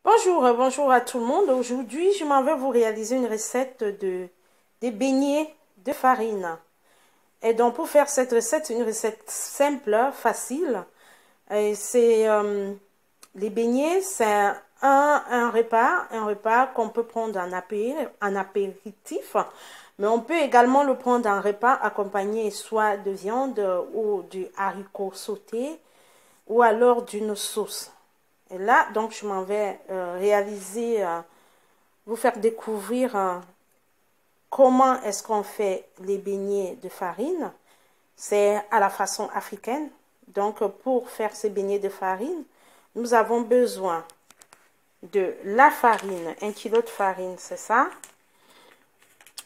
Bonjour à tout le monde. Aujourd'hui, je m'en vais vous réaliser une recette des beignets de farine. Et donc, pour faire cette recette, c'est une recette simple, facile. Et c'est les beignets, c'est un repas qu'on peut prendre en apéritif. Mais on peut également le prendre en repas accompagné soit de viande ou du haricot sauté ou alors d'une sauce. Et là, donc, je m'en vais vous faire découvrir comment est-ce qu'on fait les beignets de farine. C'est à la façon africaine. Donc, pour faire ces beignets de farine, nous avons besoin de la farine, 1 kg de farine, c'est ça.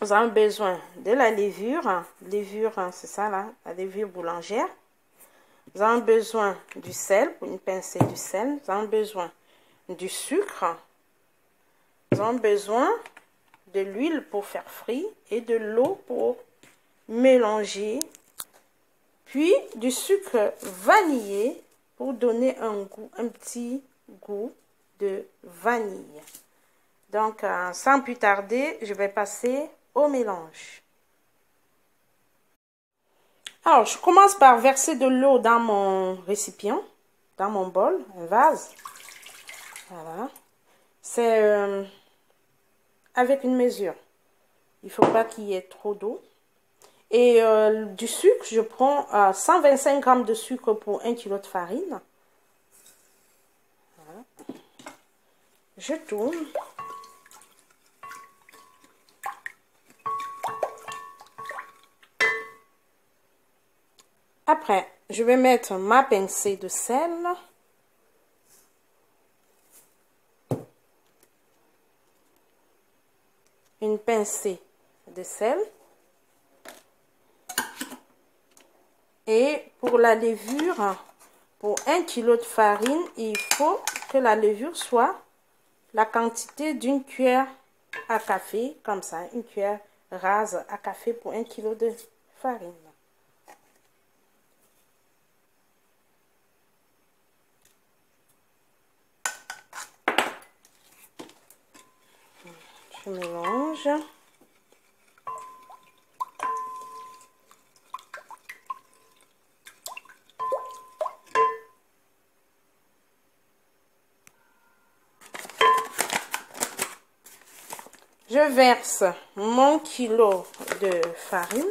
Nous avons besoin de la levure, c'est ça là, la levure boulangère. Nous avons besoin du sel, pour une pincée du sel. Nous avons besoin du sucre. Nous avons besoin de l'huile pour faire frire et de l'eau pour mélanger. Puis du sucre vanillé pour donner un petit goût de vanille. Donc, sans plus tarder, je vais passer au mélange. Alors, je commence par verser de l'eau dans mon récipient, dans mon bol, un vase. Voilà. C'est avec une mesure. Il ne faut pas qu'il y ait trop d'eau. Et du sucre, je prends 125 g de sucre pour 1 kg de farine. Voilà. Je tourne. Après, je vais mettre ma pincée de sel. Une pincée de sel. Et pour la levure, pour 1 kg de farine, il faut que la levure soit la quantité d'une cuillère à café, comme ça, une cuillère rase à café pour 1 kg de farine. Je mélange. Je verse mon kilo de farine.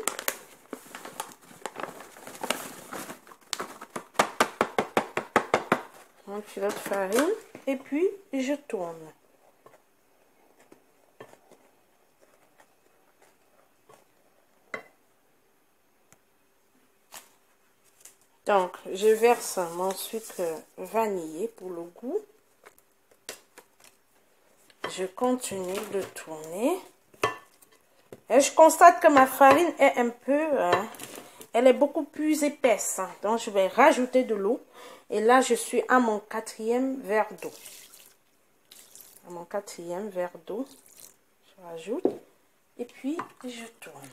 Mon kilo de farine. Et puis, je tourne. Donc, je verse mon sucre vanillé pour le goût. Je continue de tourner. Et je constate que ma farine est elle est beaucoup plus épaisse. Donc, je vais rajouter de l'eau. Et là, je suis à mon 4e verre d'eau. À mon 4e verre d'eau, je rajoute. Et puis, je tourne.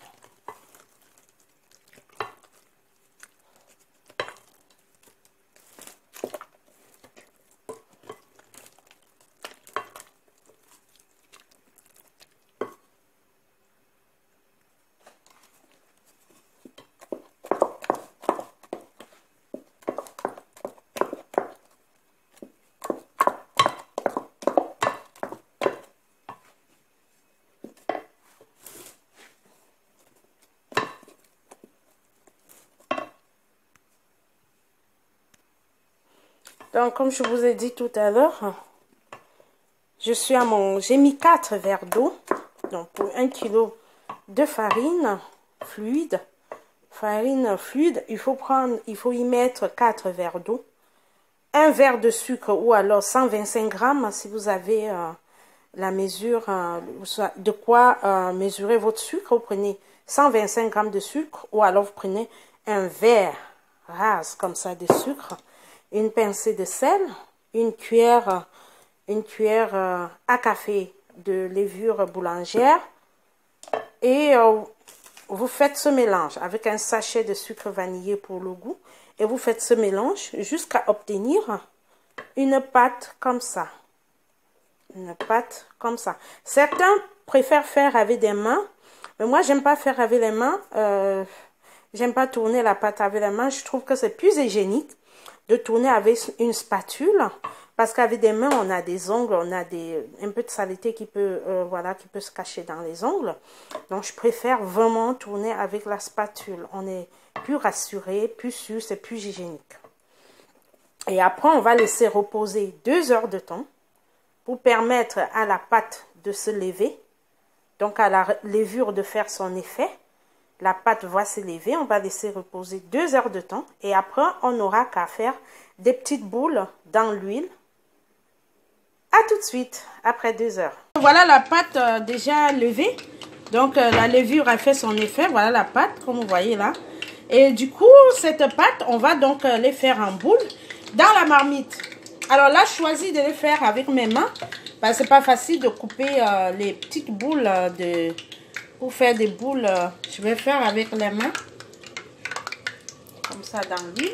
Donc, comme je vous ai dit tout à l'heure, j'ai mis 4 verres d'eau. Donc, pour 1 kg de farine fluide, il faut y mettre 4 verres d'eau. Un verre de sucre ou alors 125 g si vous avez la mesure de quoi mesurer votre sucre. Vous prenez 125 g de sucre ou alors vous prenez un verre rase comme ça de sucre. Une pincée de sel, une cuillère à café de levure boulangère et vous faites ce mélange avec un sachet de sucre vanillé pour le goût et vous faites ce mélange jusqu'à obtenir une pâte comme ça. une pâte comme ça. Certains préfèrent faire avec des mains, mais moi j'aime pas faire avec les mains. J'aime pas tourner la pâte avec les mains. Je trouve que c'est plus hygiénique de tourner avec une spatule, parce qu'avec des mains on a des ongles, on a un peu de saleté qui peut voilà, qui peut se cacher dans les ongles. Donc je préfère vraiment tourner avec la spatule. On est plus rassuré, plus sûr, c'est plus hygiénique. Et après on va laisser reposer 2 heures de temps pour permettre à la pâte de se lever, donc à la levure de faire son effet. La pâte va se lever, on va laisser reposer 2 heures de temps et après on n'aura qu'à faire des petites boules dans l'huile. À tout de suite, après 2 heures. Voilà la pâte déjà levée, donc la levure a fait son effet, voilà la pâte comme vous voyez là. Et du coup, cette pâte, on va donc les faire en boules dans la marmite. Alors là, je choisis de les faire avec mes mains, parce que c'est pas facile de couper les petites boules pour faire des boules. Je vais faire avec les mains, comme ça dans l'huile.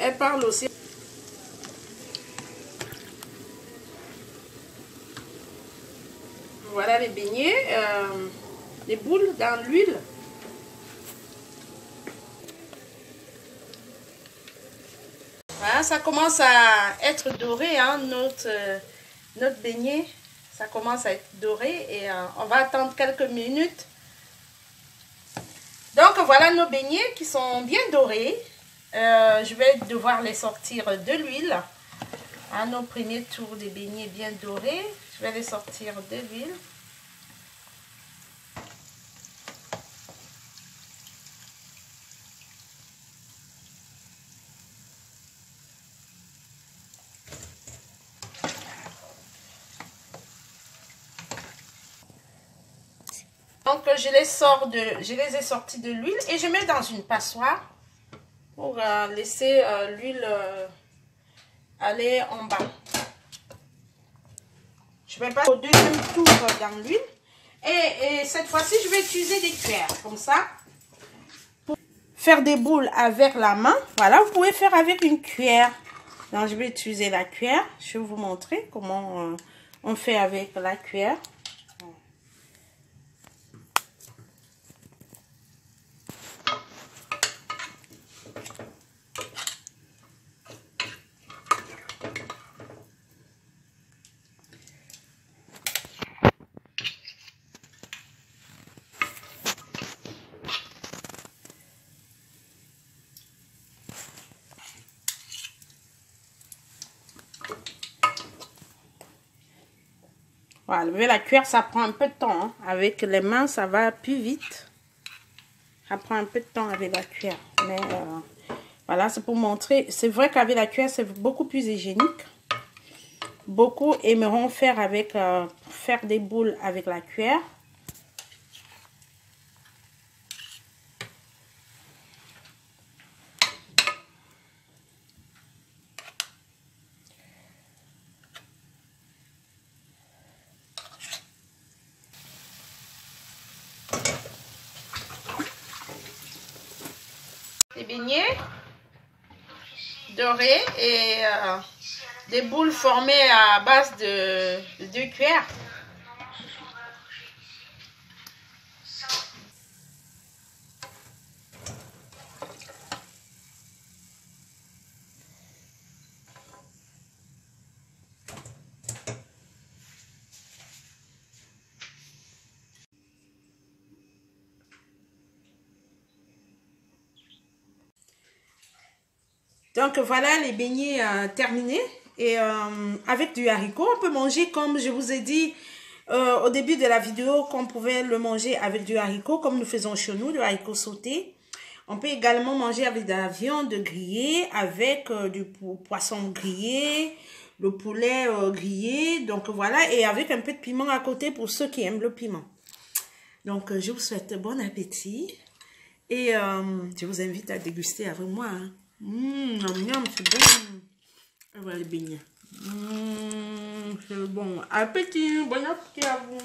Elle parle aussi. Voilà les beignets, les boules dans l'huile. Voilà, ça commence à être doré, hein, notre beignet. Ça commence à être doré et on va attendre quelques minutes. Donc voilà nos beignets qui sont bien dorés. Je vais devoir les sortir de l'huile. À nos premiers tours des beignets bien dorés, je vais les sortir de l'huile. Donc je les ai sortis de l'huile et je mets dans une passoire pour laisser l'huile aller en bas. Je vais passer au deuxième tour dans l'huile. Et cette fois-ci, je vais utiliser des cuillères comme ça. Pour faire des boules avec la main, voilà, vous pouvez faire avec une cuillère. Donc, je vais utiliser la cuillère. Je vais vous montrer comment on fait avec la cuillère. Voilà, lever la cuillère, ça prend un peu de temps. Hein. Avec les mains, ça va plus vite. Ça prend un peu de temps avec la cuillère. Mais voilà, c'est pour montrer. C'est vrai qu'avec la cuillère, c'est beaucoup plus hygiénique. Beaucoup aimeront faire faire des boules avec la cuillère. Des beignets dorés et des boules formées à base de 2 cuillères. Donc voilà les beignets terminés. Et avec du haricot, on peut manger comme je vous ai dit au début de la vidéo, qu'on pouvait le manger avec du haricot comme nous faisons chez nous, du haricot sauté. On peut également manger avec de la viande grillée, avec du poisson grillé, le poulet grillé. Donc voilà, et avec un peu de piment à côté pour ceux qui aiment le piment. Donc je vous souhaite bon appétit. Et je vous invite à déguster avec moi. Hein. C'est bon. Et voilà les beignets. C'est bon. Appétit, bon appétit à vous.